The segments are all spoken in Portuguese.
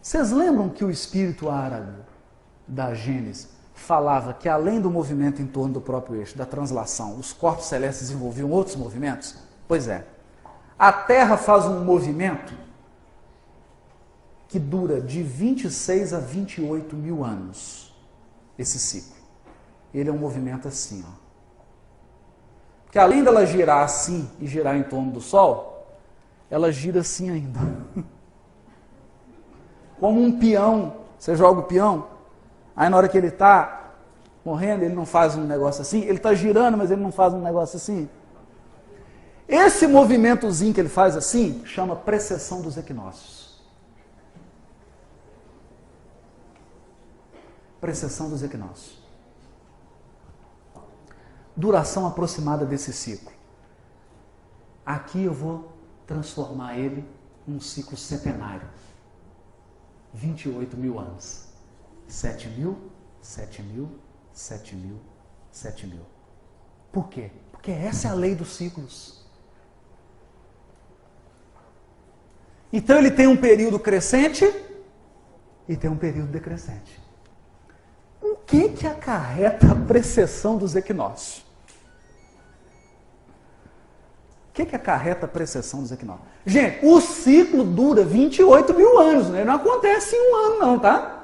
Vocês lembram que o espírito árabe da Gênesis falava que além do movimento em torno do próprio eixo, da translação, os corpos celestes desenvolviam outros movimentos? Pois é. A Terra faz um movimento que dura de 26 a 28 mil anos, esse ciclo. Ele é um movimento assim, ó. Porque além dela girar assim e girar em torno do Sol, ela gira assim ainda. Como um peão. Você joga o peão, aí na hora que ele está morrendo, ele não faz um negócio assim, ele está girando, mas ele não faz um negócio assim. Esse movimentozinho que ele faz assim, chama precessão dos equinócios. Precessão dos equinócios. Duração aproximada desse ciclo. Aqui eu vou transformar ele num ciclo centenário. 28 mil anos. 7 mil, 7 mil, 7 mil, 7 mil. Por quê? Porque essa é a lei dos ciclos. Então ele tem um período crescente e tem um período decrescente. O que acarreta a precessão dos equinócios? O que acarreta a precessão dos equinócios? Gente, o ciclo dura 28 mil anos, né? Não acontece em um ano não, tá?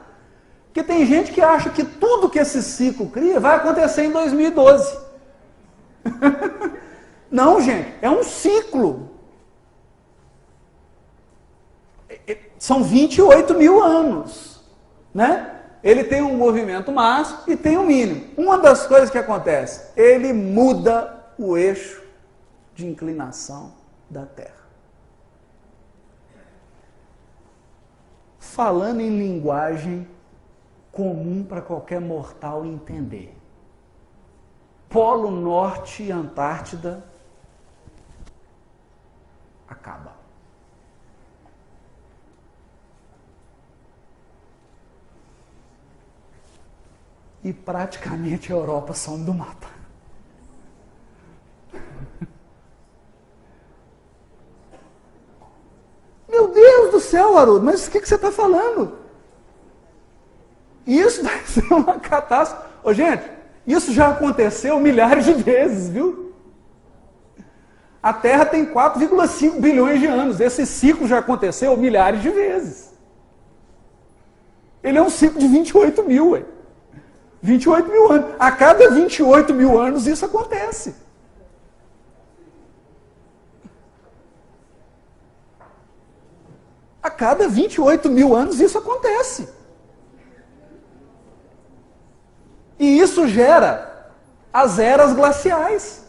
Porque tem gente que acha que tudo que esse ciclo cria vai acontecer em 2012. Não, gente, é um ciclo. São 28 mil anos, né? Ele tem um movimento máximo e tem um mínimo. Uma das coisas que acontece, ele muda o eixo de inclinação da Terra. Falando em linguagem comum para qualquer mortal entender. Polo Norte e Antártida acaba. E praticamente a Europa some do mapa. Meu Deus do céu, Haroldo, mas o que você está falando? Isso vai ser uma catástrofe. Ô, gente, isso já aconteceu milhares de vezes, viu? A Terra tem 4,5 bilhões de anos. Esse ciclo já aconteceu milhares de vezes. Ele é um ciclo de 28 mil, ué. 28 mil anos. A cada 28 mil anos isso acontece. A cada 28 mil anos isso acontece. E isso gera as eras glaciais.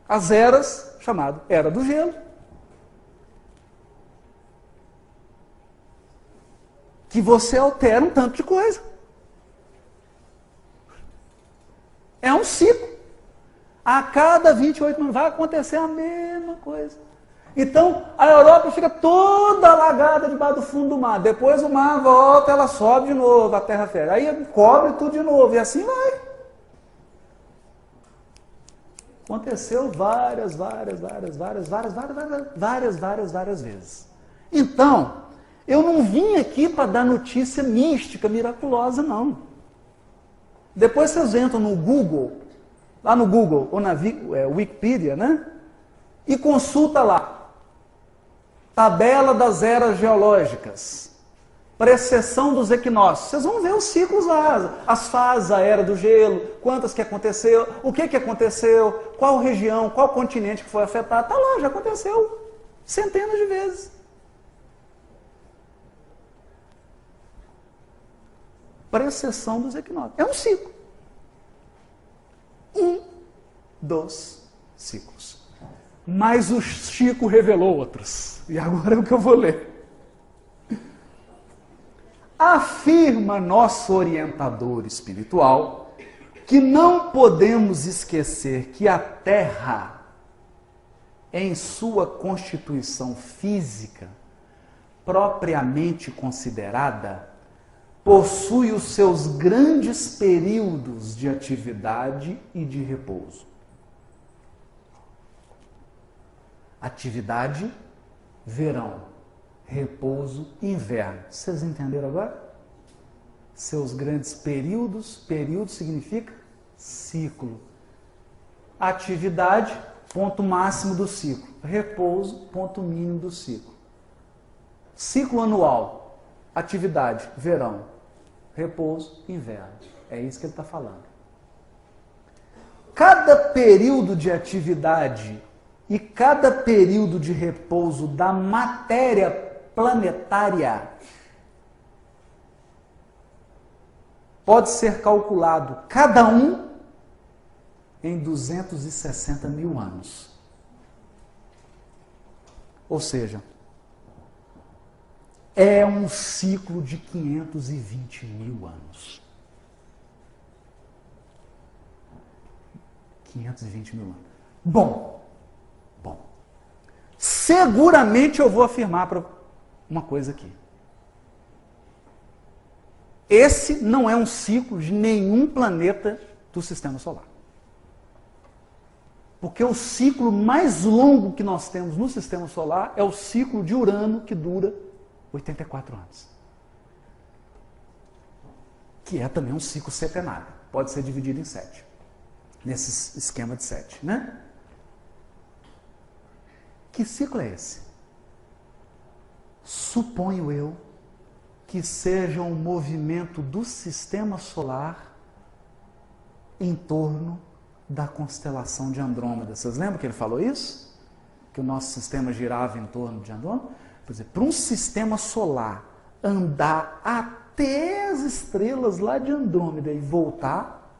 As eras, chamado Era do Gelo. Que você altera um tanto de coisa. É um ciclo. A cada 28 anos vai acontecer a mesma coisa. Então, a Europa fica toda alagada debaixo do fundo do mar. Depois o mar volta, ela sobe de novo, a terra ferve. Aí cobre tudo de novo, e assim vai. Aconteceu várias vezes. Então, eu não vim aqui para dar notícia mística, miraculosa, não. Depois vocês entram no Google, lá no Google, ou na Wikipedia, né? E consulta lá. Tabela das eras geológicas. Precessão dos equinócios. Vocês vão ver os ciclos lá, as fases, a era do gelo, quantas que aconteceu, o que aconteceu, qual região, qual continente que foi afetado. Está lá, já aconteceu centenas de vezes. Precessão dos equinócios. É um ciclo. Um dos ciclos. Mas o Chico revelou outros. E agora é o que eu vou ler. Afirma nosso orientador espiritual que não podemos esquecer que a Terra, em sua constituição física, propriamente considerada, possui os seus grandes períodos de atividade e de repouso. Atividade, verão. repouso, inverno. Vocês entenderam agora? Seus grandes períodos, período significa ciclo. Atividade, ponto máximo do ciclo. Repouso, ponto mínimo do ciclo. Ciclo anual, atividade, verão. Repouso, inverno. É isso que ele está falando. Cada período de atividade e cada período de repouso da matéria planetária pode ser calculado, cada um, em 260 mil anos. Ou seja, é um ciclo de 520 mil anos. 520 mil anos. Bom, seguramente eu vou afirmar para uma coisa aqui. Esse não é um ciclo de nenhum planeta do Sistema Solar. Porque o ciclo mais longo que nós temos no Sistema Solar é o ciclo de Urano, que dura 84 anos. Que é também um ciclo setenário. Pode ser dividido em 7. Nesse esquema de 7, né? Que ciclo é esse? Suponho eu que seja um movimento do Sistema Solar em torno da constelação de Andrômeda. Vocês lembram que ele falou isso? Que o nosso sistema girava em torno de Andrômeda? Por exemplo, para um sistema solar andar até as estrelas lá de Andrômeda e voltar,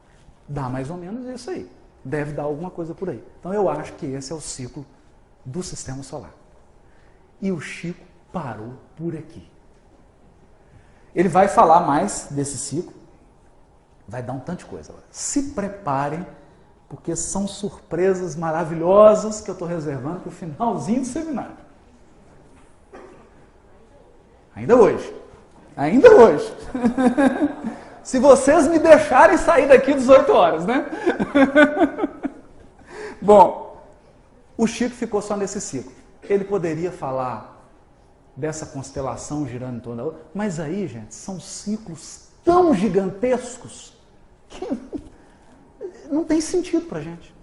dá mais ou menos isso aí. Deve dar alguma coisa por aí. Então eu acho que esse é o ciclo do Sistema Solar. E o Chico parou por aqui. Ele vai falar mais desse ciclo, vai dar um tanto de coisa. Se preparem, porque são surpresas maravilhosas que eu estou reservando para o finalzinho do seminário. Ainda hoje. Ainda hoje. Se vocês me deixarem sair daqui 18 horas, né? Bom, o Chico ficou só nesse ciclo. Ele poderia falar dessa constelação girando em torno da outra, mas aí, gente, são ciclos tão gigantescos que não tem sentido para a gente.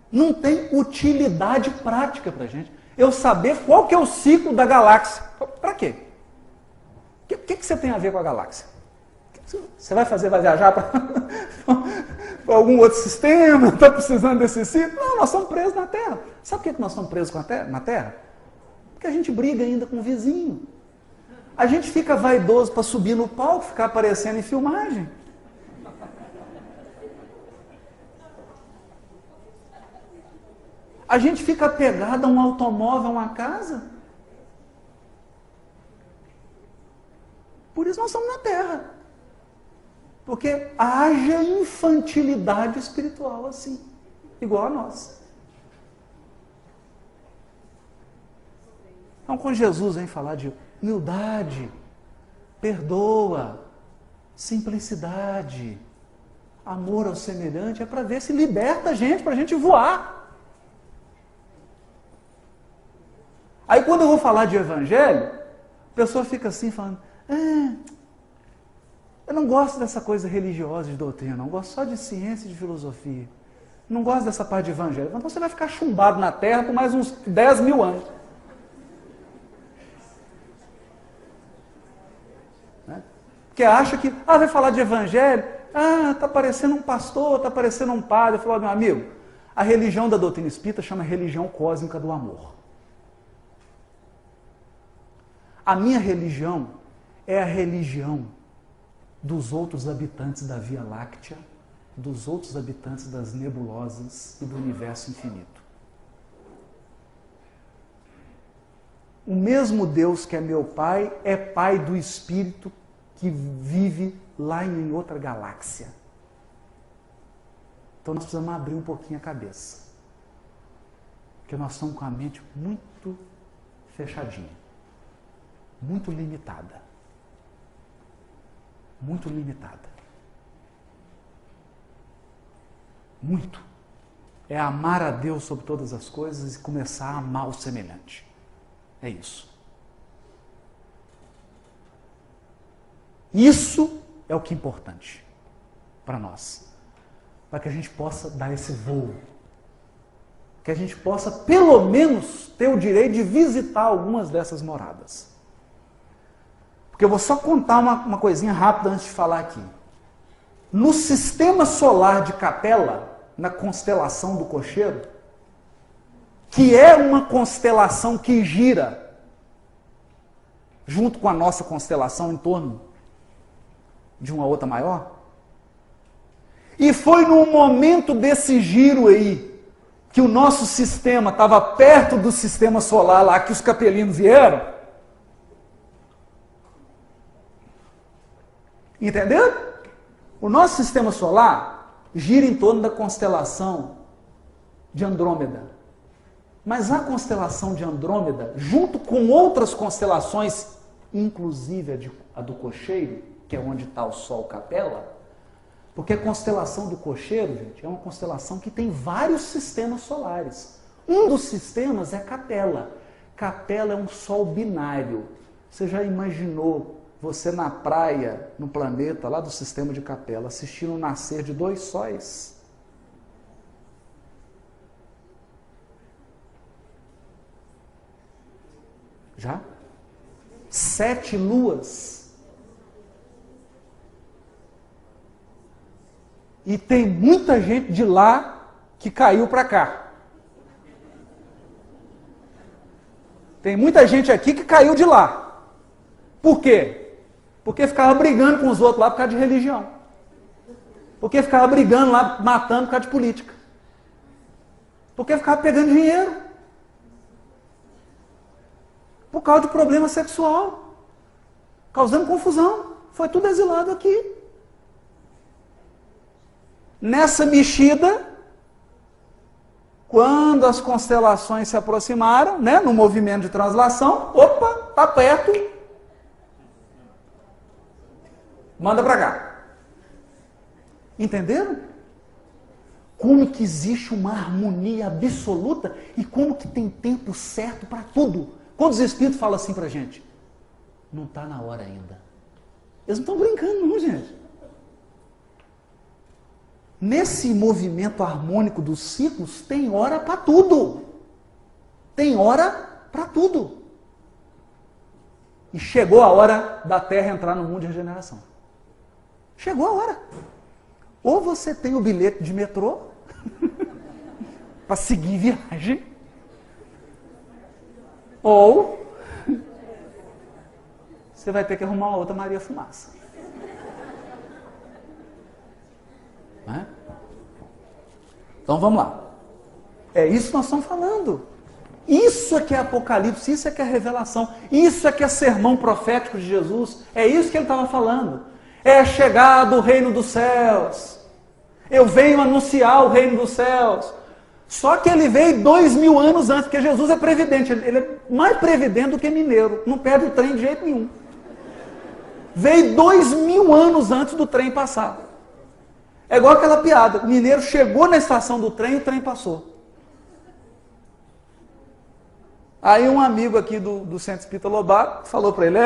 Não tem utilidade prática para a gente. Eu saber qual que é o ciclo da galáxia. Para quê? O que você tem a ver com a galáxia? Você vai viajar para algum outro sistema? Está precisando desse ciclo? Não, nós estamos presos na Terra. Sabe por que nós estamos presos na Terra? Porque a gente briga ainda com o vizinho. A gente fica vaidoso para subir no palco, ficar aparecendo em filmagem. A gente fica apegado a um automóvel, a uma casa. Por isso nós estamos na Terra. Porque haja infantilidade espiritual assim, igual a nós. Então, quando Jesus vem falar de humildade, perdoa, simplicidade, amor ao semelhante, é para ver se liberta a gente, para a gente voar. Aí quando eu vou falar de evangelho, a pessoa fica assim falando, eu não gosto dessa coisa religiosa de doutrina, não gosto só de ciência e de filosofia. Não gosto dessa parte de evangelho. Então você vai ficar chumbado na terra por mais uns 10 mil anos. Né? Porque acha que, vai falar de evangelho, está parecendo um pastor, está parecendo um padre. Eu falo, meu amigo, a religião da doutrina espírita chama religião cósmica do amor. A minha religião é a religião dos outros habitantes da Via Láctea, dos outros habitantes das nebulosas e do universo infinito. O mesmo Deus que é meu Pai é Pai do Espírito que vive lá em outra galáxia. Então nós precisamos abrir um pouquinho a cabeça. Porque nós estamos com a mente muito fechadinha, muito limitada. Muito limitada. Muito. é amar a Deus sobre todas as coisas e começar a amar o semelhante. É isso. Isso é o que é importante para nós. Para que a gente possa dar esse voo. Que a gente possa, pelo menos, ter o direito de visitar algumas dessas moradas. Porque eu vou só contar uma coisinha rápida antes de falar aqui. No sistema solar de Capela, na constelação do Cocheiro, que é uma constelação que gira junto com a nossa constelação em torno de uma outra maior, e foi num momento desse giro aí, que o nosso sistema estava perto do sistema solar lá, que os capelinos vieram. Entenderam? O nosso sistema solar gira em torno da constelação de Andrômeda. Mas a constelação de Andrômeda, junto com outras constelações, inclusive a do Cocheiro, que é onde está o Sol Capela, porque a constelação do Cocheiro, gente, é uma constelação que tem vários sistemas solares. Um dos sistemas é Capela. Capela é um Sol binário. Você já imaginou você na praia, no planeta lá do sistema de Capela, assistindo o nascer de 2 sóis? Já? 7 luas. E tem muita gente de lá que caiu para cá. Tem muita gente aqui que caiu de lá. Por quê? Porque ficava brigando com os outros lá por causa de religião. Porque ficava brigando lá, matando por causa de política. Porque ficava pegando dinheiro. Por causa de problema sexual. Causando confusão. Foi tudo exilado aqui. Nessa mexida, quando as constelações se aproximaram, né, no movimento de translação, opa, tá perto, manda para cá. Entenderam? Como que existe uma harmonia absoluta e como que tem tempo certo para tudo. Quando os Espíritos falam assim para a gente, não está na hora ainda. Eles não estão brincando não, gente. Nesse movimento harmônico dos ciclos, tem hora para tudo. Tem hora para tudo. E chegou a hora da Terra entrar no mundo de regeneração. Chegou a hora. Ou você tem o bilhete de metrô para seguir viagem, ou você vai ter que arrumar uma outra Maria Fumaça. Né? Então vamos lá. É isso que nós estamos falando. Isso é que é Apocalipse, isso é que é revelação, isso é que é sermão profético de Jesus. É isso que ele estava falando. É chegado o reino dos céus. Eu venho anunciar o reino dos céus. Só que ele veio 2000 anos antes, porque Jesus é previdente. Ele é mais previdente do que mineiro. Não perde o trem de jeito nenhum. Veio 2000 anos antes do trem passar. É igual aquela piada. O mineiro chegou na estação do trem e o trem passou. Aí um amigo aqui do Centro Espírita Lobato falou para ele,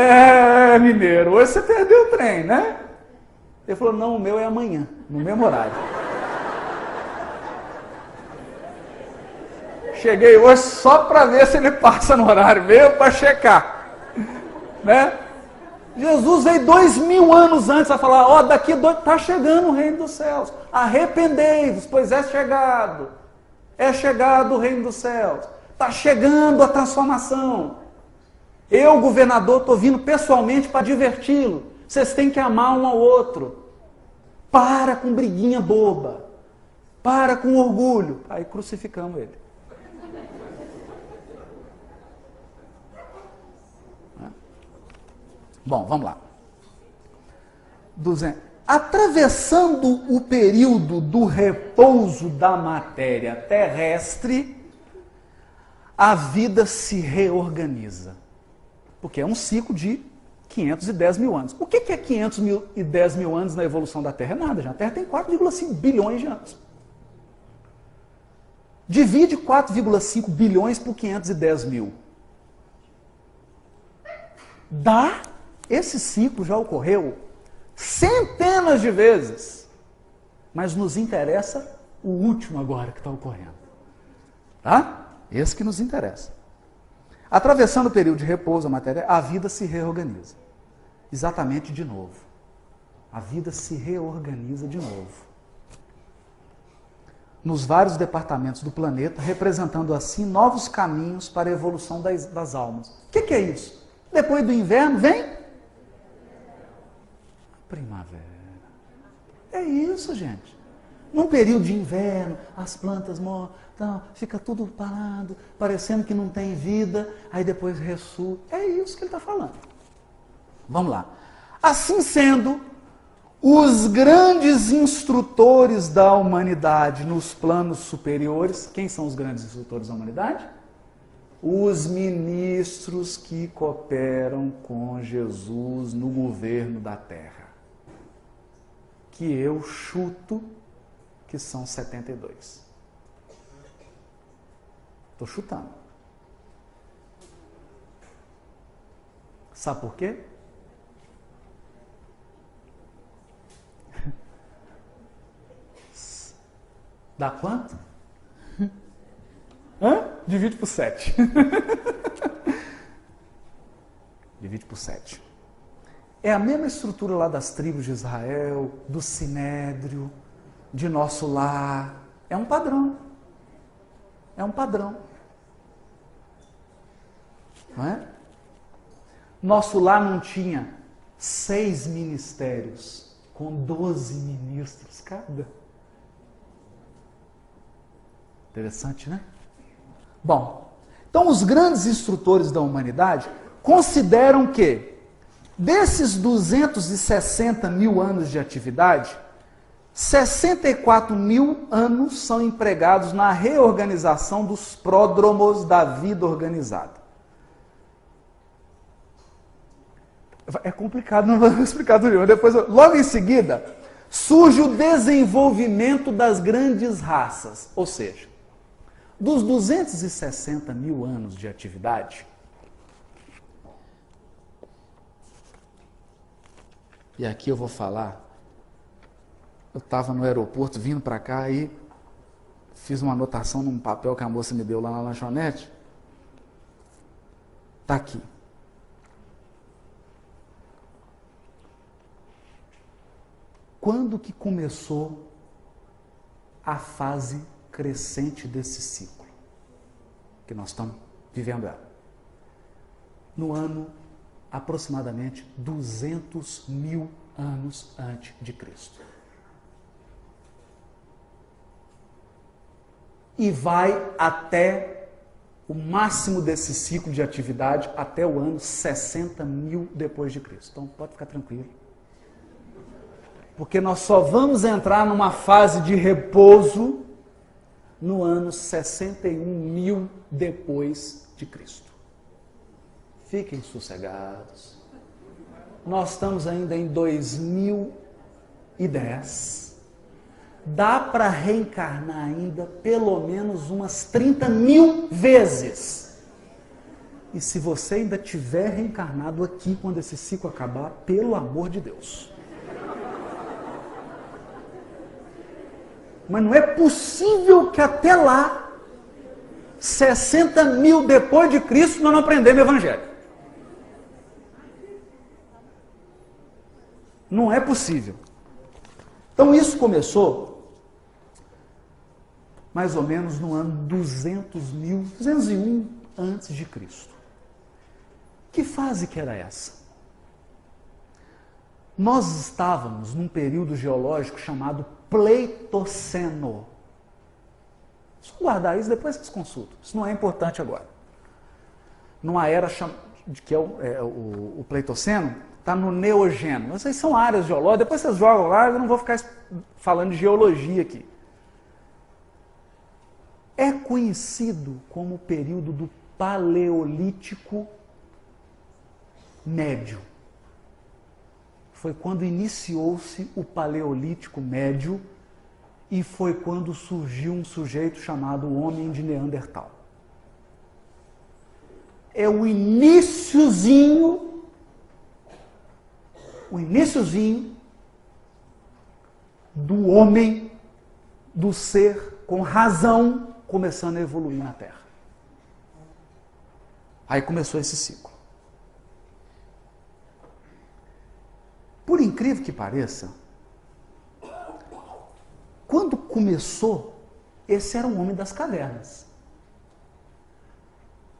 mineiro, hoje você perdeu o trem, né? Ele falou, não, o meu é amanhã, no mesmo horário. Cheguei hoje só para ver se ele passa no horário mesmo, para checar. Né? Jesus veio 2000 anos antes a falar, daqui está chegando o reino dos céus. Arrependei-vos, pois é chegado o reino dos céus. Está chegando a transformação. Eu, governador, estou vindo pessoalmente para diverti-lo. Vocês têm que amar um ao outro. Para com briguinha boba. Para com orgulho. Aí crucificamos ele. Bom, vamos lá. 200. Atravessando o período do repouso da matéria terrestre, a vida se reorganiza. Porque é um ciclo de 510 mil anos. O que é 510 mil anos na evolução da Terra? É nada, já. A Terra tem 4,5 bilhões de anos. Divide 4,5 bilhões por 510 mil. Dá, esse ciclo já ocorreu centenas de vezes. Mas nos interessa o último agora que está ocorrendo. Tá? Esse que nos interessa. Atravessando o período de repouso, a vida se reorganiza. Exatamente de novo. A vida se reorganiza de novo. Nos vários departamentos do planeta, representando assim novos caminhos para a evolução das almas. O que é isso? Depois do inverno vem a primavera. É isso, gente. Num período de inverno, as plantas morrem, então, fica tudo parado, parecendo que não tem vida, aí depois ressurge. É isso que ele está falando. Vamos lá. Assim sendo, os grandes instrutores da humanidade nos planos superiores, quem são os grandes instrutores da humanidade? Os ministros que cooperam com Jesus no governo da Terra. Que eu chuto que são 72. Estou chutando. Sabe por quê? Dá quanto? Divide por 7. Divide por 7. É a mesma estrutura lá das tribos de Israel, do Sinédrio, de nosso lar. É um padrão. É um padrão. Não é? Nosso lar não tinha 6 ministérios, com 12 ministros cada. Interessante, né? Bom, então os grandes instrutores da humanidade consideram que, desses 260 mil anos de atividade, 64 mil anos são empregados na reorganização dos pródromos da vida organizada. É complicado, não vou explicar tudo. Depois, logo em seguida, surge o desenvolvimento das grandes raças. Ou seja, dos 260 mil anos de atividade, e aqui eu vou falar, eu estava no aeroporto vindo para cá e fiz uma anotação num papel que a moça me deu lá na lanchonete. Está aqui. Quando que começou a fase crescente desse ciclo que nós estamos vivendo ela? No ano aproximadamente 200 mil anos antes de Cristo. E vai até o máximo desse ciclo de atividade até o ano 60 mil depois de Cristo. Então pode ficar tranquilo. Porque nós só vamos entrar numa fase de repouso no ano 61 mil depois de Cristo. Fiquem sossegados. Nós estamos ainda em 2010. Dá para reencarnar ainda pelo menos umas 30 mil vezes. E se você ainda tiver reencarnado aqui quando esse ciclo acabar, pelo amor de Deus. Mas não é possível que até lá, 60 mil depois de Cristo, nós não aprendemos o Evangelho. Não é possível. Então isso começou mais ou menos no ano 201 antes de Cristo. Que fase que era essa? Nós estávamos num período geológico chamado Pleistoceno. Só guardar isso, depois vocês consultam. Isso não é importante agora. Numa era que é o Pleistoceno, está no Neogênio. Essas são áreas geológicas, depois vocês jogam lá, eu não vou ficar falando de geologia aqui. É conhecido como o período do Paleolítico Médio. Foi quando iniciou-se o Paleolítico Médio E foi quando surgiu um sujeito chamado Homem de Neandertal. É o iniciozinho do homem, do ser com razão, começando a evoluir na Terra. Aí começou esse ciclo. Por incrível que pareça, quando começou, esse era um homem das cavernas.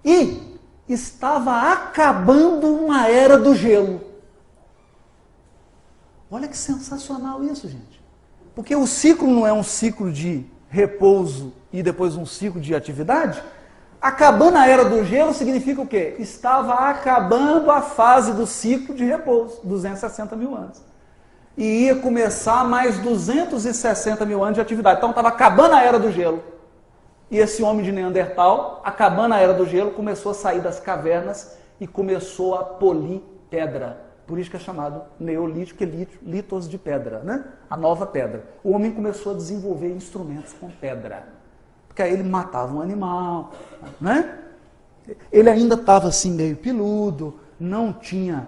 E estava acabando uma era do gelo. Olha que sensacional isso, gente. Porque o ciclo não é um ciclo de repouso e depois um ciclo de atividade. Acabando a era do gelo significa o quê? Estava acabando a fase do ciclo de repouso, 260 mil anos. E ia começar mais 260 mil anos de atividade. Então estava acabando a era do gelo. E esse homem de Neandertal, acabando a era do gelo, começou a sair das cavernas e começou a polir pedra. Por isso que é chamado neolítico, litos de pedra, né? A nova pedra. O homem começou a desenvolver instrumentos com pedra. Porque aí ele matava um animal, né? Ele ainda estava assim meio peludo, não tinha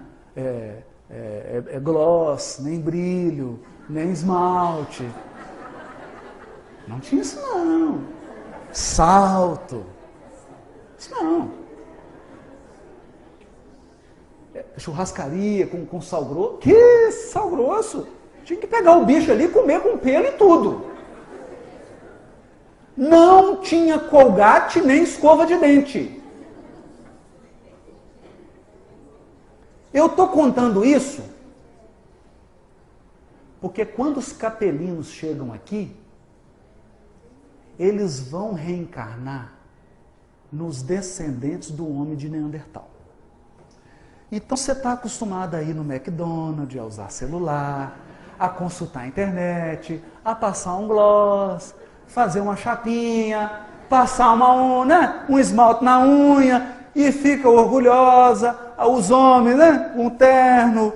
gloss, nem brilho, nem esmalte. Não tinha isso não. Salto. Isso não. Churrascaria com sal grosso. Que sal grosso? Tinha que pegar o bicho ali e comer com pelo e tudo. Não tinha colgate nem escova de dente. Eu estou contando isso porque quando os capelinos chegam aqui, eles vão reencarnar nos descendentes do homem de Neandertal. Então você está acostumado a ir no McDonald's, a usar celular, a consultar a internet, a passar um gloss, fazer uma chapinha, passar um esmalte na unha e fica orgulhosa. Os homens, né? Um terno,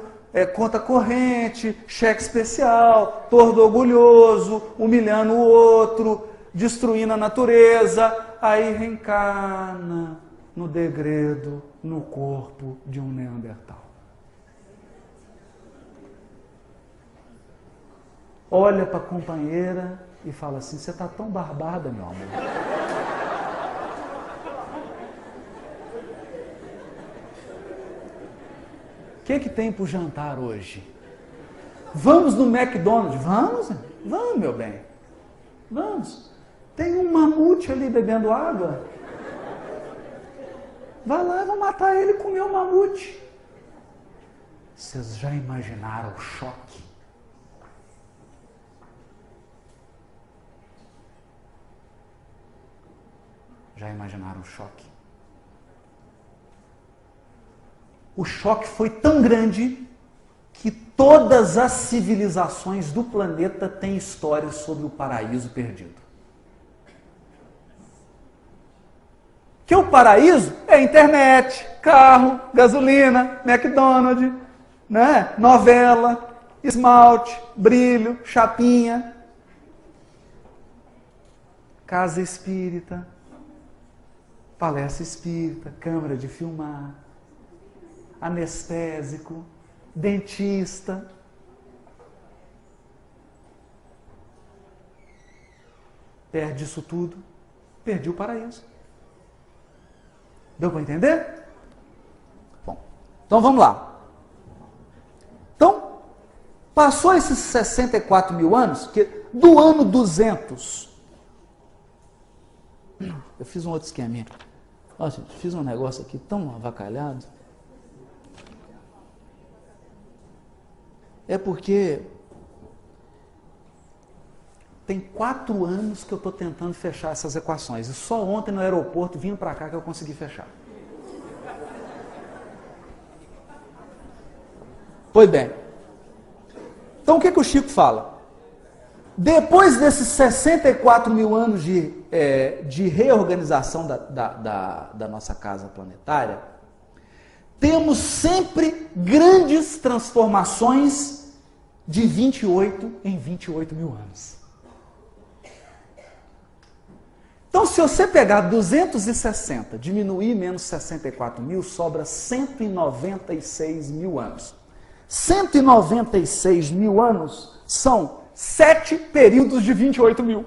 conta corrente, cheque especial, todo orgulhoso, humilhando o outro, destruindo a natureza, aí reencarna no degredo, no corpo de um Neandertal. Olha para a companheira e fala assim: você está tão barbada, meu amor. O que tem para o jantar hoje? Vamos no McDonald's? Vamos, meu bem. Vamos. Tem um mamute ali bebendo água. Vai lá, vou matar ele e comer o mamute. Vocês já imaginaram o choque? Já imaginaram o choque? O choque foi tão grande que todas as civilizações do planeta têm histórias sobre o paraíso perdido. Que o paraíso é internet, carro, gasolina, McDonald's, né? Novela, esmalte, brilho, chapinha, casa espírita, palestra espírita, câmara de filmar, anestésico, dentista. Perde isso tudo, perdi o paraíso. Deu para entender? Bom, então vamos lá. Então, passou esses 64 mil anos, que do ano 200, eu fiz um outro esqueminha. Ó, gente, fiz um negócio aqui tão avacalhado. É porque tem 4 anos que eu estou tentando fechar essas equações. E só ontem no aeroporto, vindo para cá, que eu consegui fechar. Pois bem. Então o que o Chico fala? Depois desses 64 mil anos de reorganização da nossa casa planetária, temos sempre grandes transformações de 28 em 28 mil anos. Então, se você pegar 260, diminuir menos 64 mil, sobra 196 mil anos. 196 mil anos são 7 períodos de 28 mil.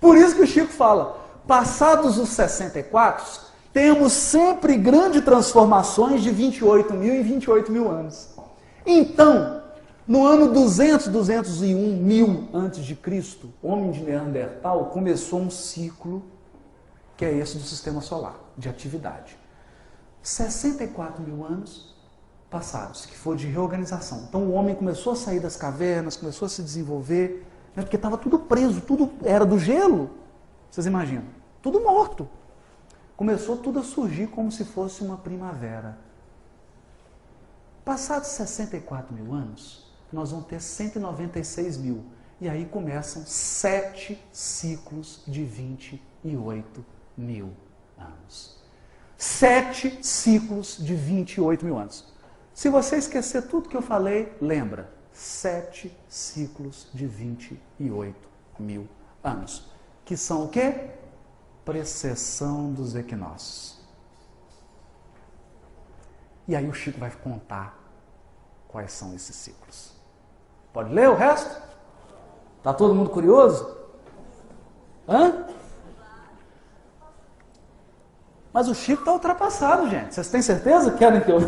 Por isso que o Chico fala, passados os 64, temos sempre grandes transformações de 28 mil em 28 mil anos. Então, no ano 200, 201 mil antes de Cristo, o homem de Neandertal começou um ciclo que é esse do sistema solar, de atividade. 64 mil anos passados, que foi de reorganização. Então o homem começou a sair das cavernas, começou a se desenvolver, né, porque estava tudo preso, tudo era do gelo, vocês imaginam? Tudo morto. Começou tudo a surgir como se fosse uma primavera. Passados 64 mil anos, nós vamos ter 196 mil. E aí começam 7 ciclos de 28 mil anos. 7 ciclos de 28 mil anos. Se você esquecer tudo que eu falei, lembra. 7 ciclos de 28 mil anos. Que são o quê? Precessão dos equinócios. E aí o Chico vai contar quais são esses ciclos. Pode ler o resto? Está todo mundo curioso? Hã? Mas o Chico está ultrapassado, gente. Vocês têm certeza que querem que eu...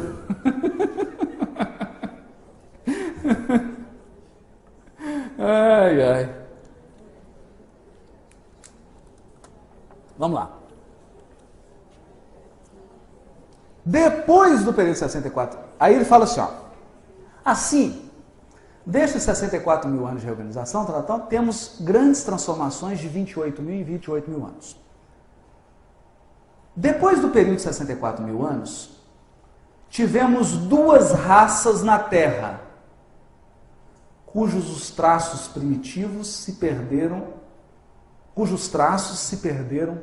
Ai, ai. Vamos lá. Depois do período de 64, aí ele fala assim, ó. Assim, destes 64 mil anos de reorganização, temos grandes transformações de 28 mil em 28 mil anos. Depois do período de 64 mil anos, tivemos 2 raças na Terra, cujos traços se perderam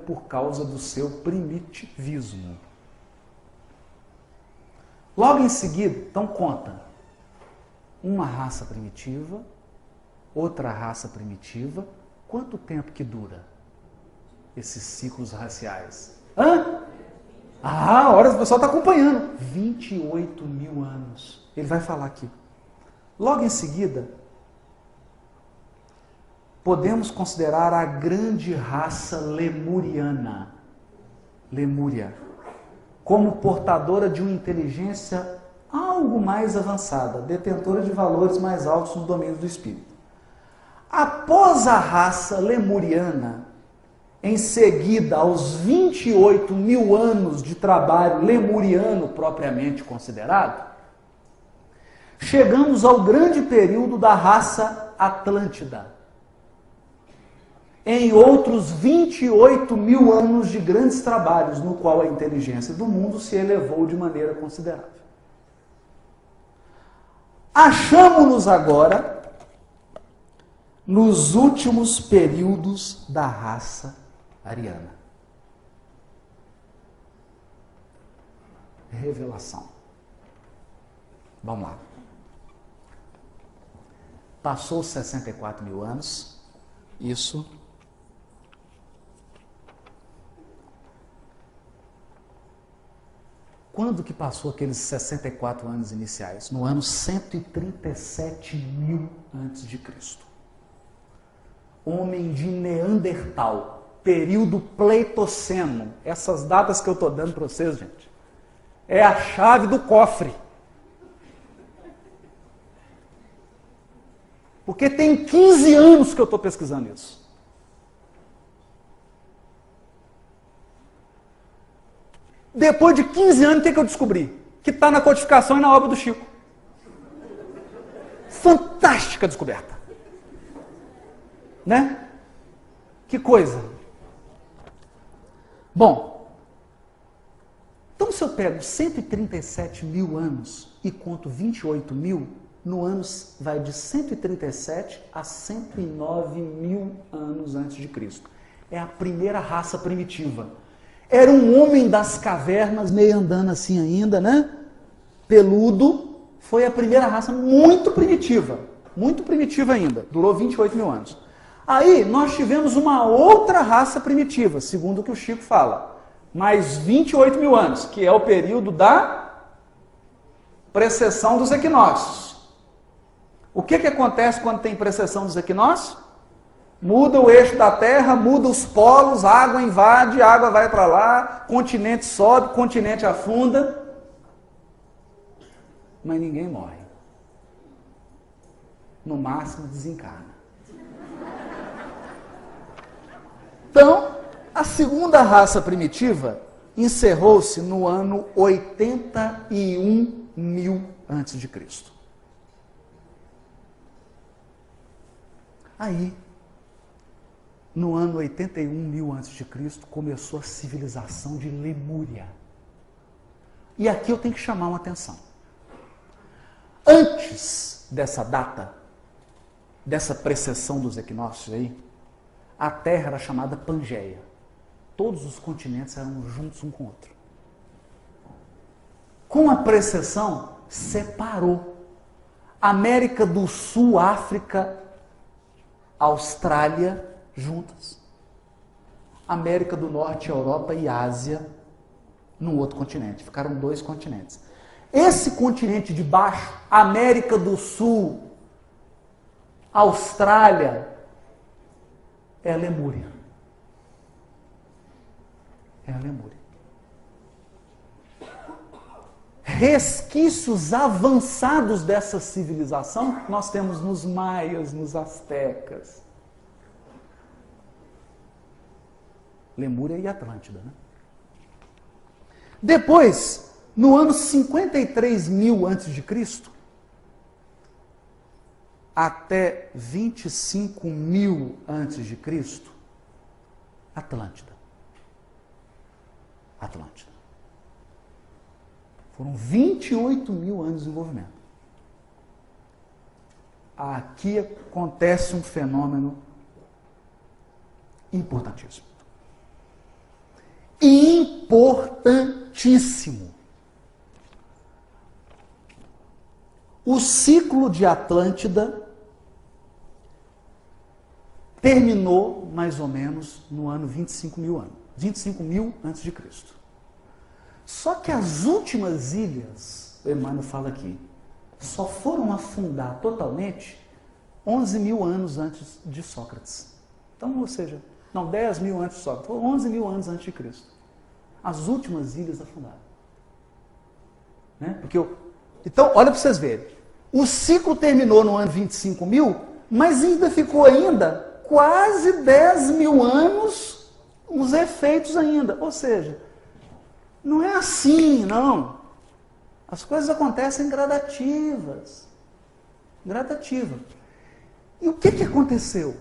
por causa do seu primitivismo. Logo em seguida, então conta, uma raça primitiva, outra raça primitiva, quanto tempo que dura esses ciclos raciais? Hã? Ah, olha, o pessoal está acompanhando. 28 mil anos. Ele vai falar aqui. Logo em seguida, podemos considerar a grande raça lemuriana, Lemúria, como portadora de uma inteligência algo mais avançada, detentora de valores mais altos no domínio do espírito. Após a raça lemuriana, em seguida aos 28 mil anos de trabalho lemuriano propriamente considerado, chegamos ao grande período da raça Atlântida. Em outros 28 mil anos de grandes trabalhos, no qual a inteligência do mundo se elevou de maneira considerável. Achamos-nos agora nos últimos períodos da raça ariana. Revelação. Vamos lá. Passou 64 mil anos, isso. Quando que passou aqueles 64 anos iniciais? No ano 137 mil antes de Cristo. Homem de Neandertal, período Pleistoceno. Essas datas que eu estou dando para vocês, gente, é a chave do cofre. Porque tem 15 anos que eu estou pesquisando isso. Depois de 15 anos, o que eu descobri? Que está na codificação e na obra do Chico. Fantástica descoberta. Né? Que coisa. Bom, então se eu pego 137 mil anos e conto 28 mil, no ano vai de 137 a 109 mil anos antes de Cristo. É a primeira raça primitiva. Era um homem das cavernas, meio andando assim ainda, né? Peludo. Foi a primeira raça muito primitiva ainda. Durou 28 mil anos. Aí nós tivemos uma outra raça primitiva, segundo o que o Chico fala, mais 28 mil anos, que é o período da precessão dos equinócios. O que acontece quando tem precessão dos equinócios? Muda o eixo da Terra, muda os polos, a água invade, a água vai para lá, continente sobe, continente afunda, mas ninguém morre. No máximo desencarna. Então, a segunda raça primitiva encerrou-se no ano 81 mil antes de Cristo. Aí, no ano 81 mil antes de Cristo, começou a civilização de Lemúria. E aqui eu tenho que chamar uma atenção. Antes dessa data, dessa precessão dos equinócios aí, a Terra era chamada Pangeia. Todos os continentes eram juntos um com o outro. Com a precessão, separou. América do Sul, África, Austrália, juntas. América do Norte, Europa e Ásia, num outro continente. Ficaram 2 continentes. Esse continente de baixo, América do Sul, Austrália, é a Lemúria. É a Lemúria. Resquícios avançados dessa civilização nós temos nos maias, nos astecas. Lemúria e Atlântida, né? Depois, no ano 53 mil antes de Cristo, até 25 mil antes de Cristo, Atlântida. Atlântida. Foram 28 mil anos de desenvolvimento. Aqui acontece um fenômeno importantíssimo. Importantíssimo. O ciclo de Atlântida terminou mais ou menos no ano 25 mil anos. 25 mil antes de Cristo. Só que as últimas ilhas, o Emmanuel fala aqui, só foram afundar totalmente 11 mil anos antes de Sócrates. Então, ou seja, não, 10 mil antes de Sócrates, foram 11 mil anos antes de Cristo. As últimas ilhas afundaram. Né? Então, olha para vocês verem. O ciclo terminou no ano 25 mil, mas ainda ficou quase 10 mil anos os efeitos ainda. Ou seja, não é assim, não. As coisas acontecem gradativas. Gradativa. E o que aconteceu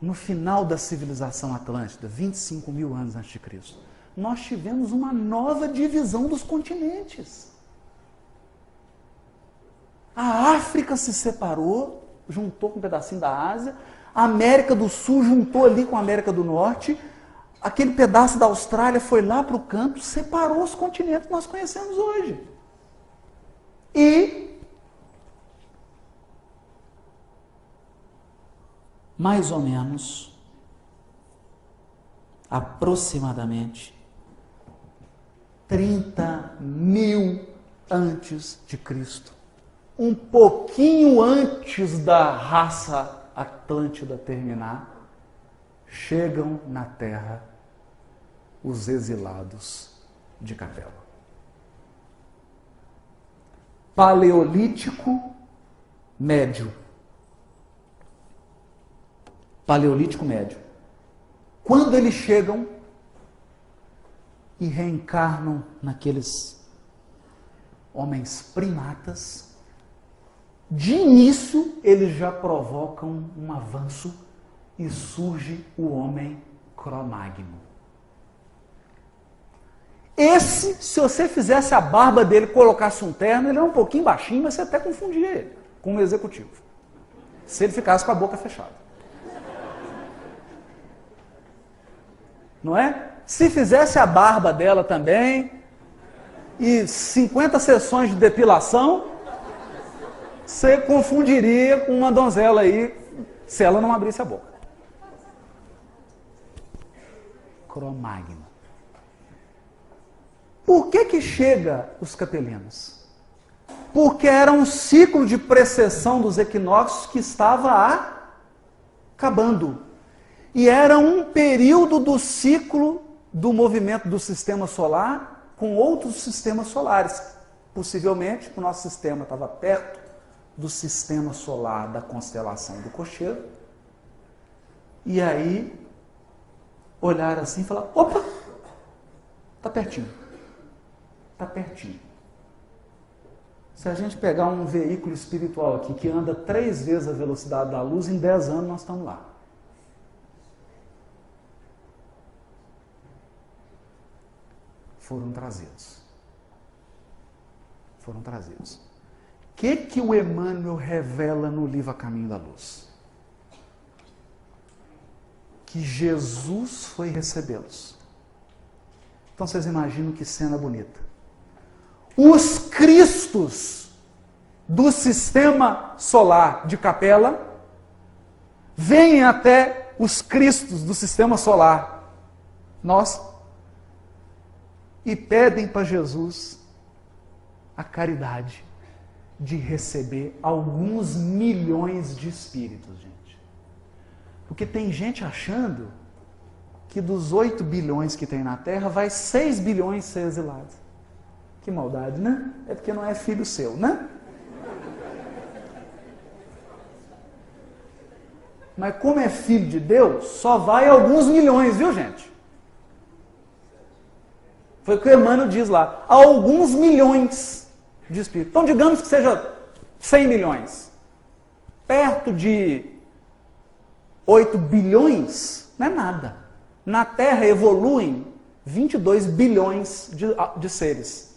no final da civilização atlântida, 25 mil anos antes de Cristo? Nós tivemos uma nova divisão dos continentes. A África se separou, juntou com um pedacinho da Ásia, a América do Sul juntou ali com a América do Norte, aquele pedaço da Austrália foi lá para o canto, separou os continentes que nós conhecemos hoje. E, mais ou menos, aproximadamente, 30 mil antes de Cristo, um pouquinho antes da raça Atlântida terminar, chegam na Terra os exilados de Capela. Paleolítico médio. Paleolítico médio. Quando eles chegam e reencarnam naqueles homens primatas, de início eles já provocam um avanço e surge o homem Cro-Magno. Esse, se você fizesse a barba dele, colocasse um terno, ele era um pouquinho baixinho, mas você até confundia ele com um executivo. Se ele ficasse com a boca fechada. Não é? Se fizesse a barba dela também, e 50 sessões de depilação, você confundiria com uma donzela aí, se ela não abrisse a boca. Cro-Magno. Por que chega os capelinos? Porque era um ciclo de precessão dos equinócios que estava acabando. E era um período do ciclo do movimento do sistema solar com outros sistemas solares. Possivelmente, o nosso sistema estava perto do sistema solar da constelação do Cocheiro. E aí, olhar assim e falar, opa, está pertinho. Está pertinho. Se a gente pegar um veículo espiritual aqui que anda 3 vezes a velocidade da luz, em 10 anos nós estamos lá. Foram trazidos. Foram trazidos. O que o Emmanuel revela no livro A Caminho da Luz? Que Jesus foi recebê-los. Então vocês imaginam que cena bonita. Os Cristos do sistema solar de Capela vêm até os Cristos do sistema solar nosso e pedem para Jesus a caridade de receber alguns milhões de espíritos, gente. Porque tem gente achando que dos 8 bilhões que tem na Terra, vai 6 bilhões ser exilados. Que maldade, né? É porque não é filho seu, né? Mas como é filho de Deus, só vai alguns milhões, viu, gente? Foi o que o Emmanuel diz lá. Alguns milhões de espíritos. Então, digamos que seja 100 milhões. Perto de 8 bilhões, não é nada. Na Terra evoluem 22 bilhões de seres.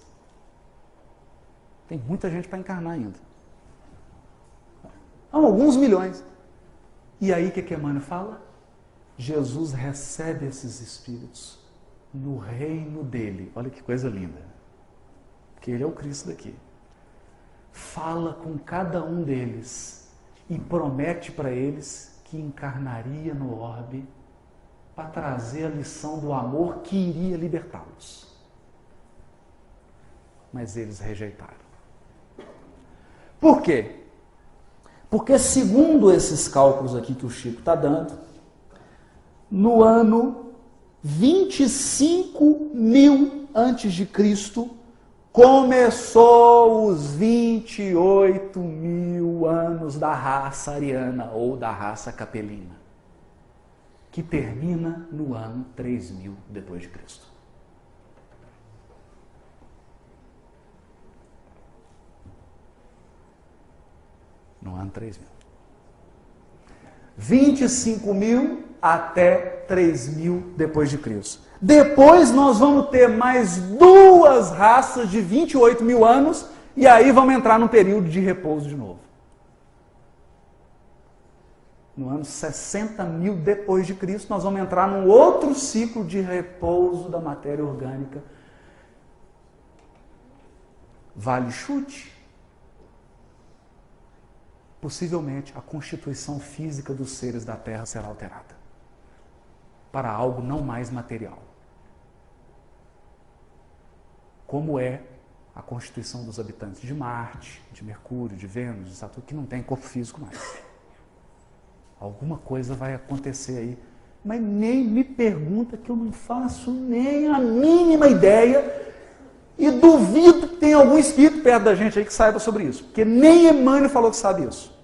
Tem muita gente para encarnar ainda. Então, alguns milhões. E aí o que Emmanuel fala? Jesus recebe esses espíritos no reino dele. Olha que coisa linda. Porque ele é o Cristo daqui. Fala com cada um deles e promete para eles que encarnaria no orbe para trazer a lição do amor que iria libertá-los. Mas eles rejeitaram. Por quê? Porque, segundo esses cálculos aqui que o Chico está dando, no ano 25.000 antes de Cristo, começou os 28.000 anos da raça ariana ou da raça capelina, que termina no ano 3.000 depois de Cristo. No ano 3.000. 25.000 até 3.000 depois de Cristo. Depois nós vamos ter mais 2 raças de 28.000 anos e aí vamos entrar num período de repouso de novo. No ano 60.000 depois de Cristo nós vamos entrar num outro ciclo de repouso da matéria orgânica. Vale chute? Possivelmente a constituição física dos seres da Terra será alterada para algo não mais material. Como é a constituição dos habitantes de Marte, de Mercúrio, de Vênus, de Saturno, que não tem corpo físico mais. Alguma coisa vai acontecer aí, mas nem me pergunta que eu não faço nem a mínima ideia e duvido que tenha algum espírito perto da gente aí que saiba sobre isso, porque nem Emmanuel falou que sabe isso.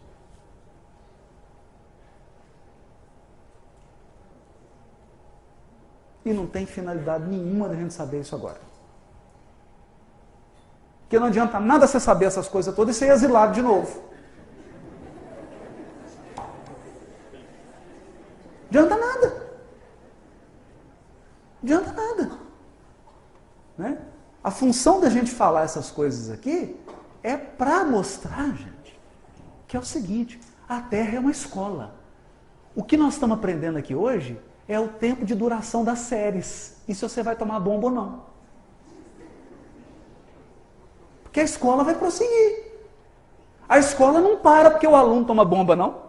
E não tem finalidade nenhuma da gente saber isso agora. Porque não adianta nada você saber essas coisas todas e ser exilado de novo. Adianta nada. Adianta nada. Né? A função da gente falar essas coisas aqui é para mostrar, gente, que é o seguinte, a Terra é uma escola. O que nós estamos aprendendo aqui hoje é o tempo de duração das séries. E se você vai tomar bomba ou não. Porque a escola vai prosseguir. A escola não para porque o aluno toma bomba, não.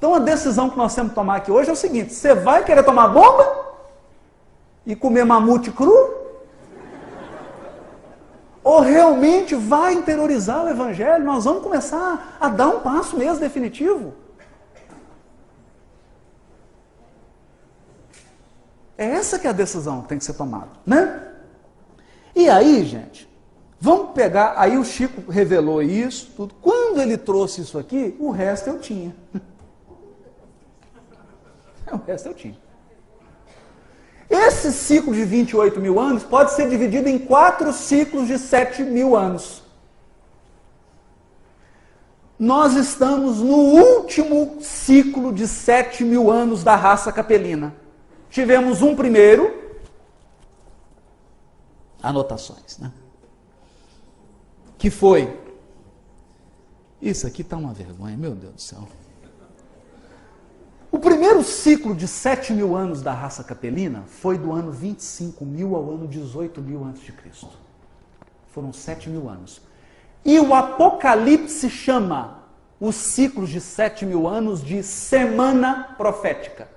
Então a decisão que nós temos que tomar aqui hoje é o seguinte: você vai querer tomar bomba e comer mamute cru? Ou realmente vai interiorizar o Evangelho? Nós vamos começar a dar um passo mesmo definitivo. É essa que é a decisão que tem que ser tomada, né? E aí, gente, vamos pegar, aí o Chico revelou isso, tudo. Quando ele trouxe isso aqui, o resto eu tinha. O resto eu tinha. Esse ciclo de 28 mil anos pode ser dividido em 4 ciclos de 7 mil anos. Nós estamos no último ciclo de 7 mil anos da raça capelina. Tivemos um primeiro, anotações, né? Que foi, isso aqui está uma vergonha, meu Deus do céu. O primeiro ciclo de 7 mil anos da raça capelina foi do ano 25 mil ao ano 18 mil a.C. Foram 7 mil anos. E o Apocalipse chama os ciclos de 7 mil anos de semana profética.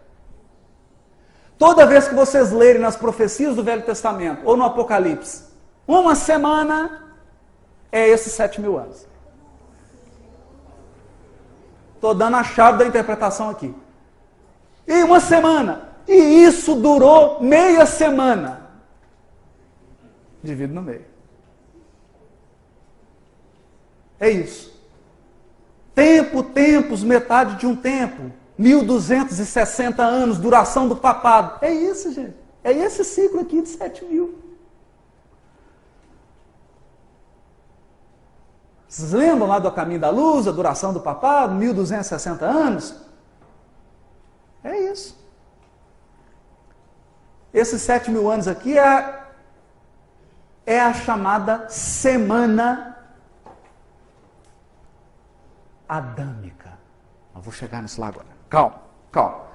Toda vez que vocês lerem nas profecias do Velho Testamento ou no Apocalipse, uma semana é esses 7 mil anos. Estou dando a chave da interpretação aqui. E uma semana. E isso durou meia semana. Divido no meio. É isso. Tempo, tempos, metade de um tempo. 1260 anos, duração do papado. É isso, gente. É esse ciclo aqui de 7 mil. Vocês lembram lá do Caminho da Luz, a duração do papado, 1260 anos? É isso. Esses 7 mil anos aqui é a chamada semana adâmica. Eu vou chegar nisso lá agora. Calma, calma.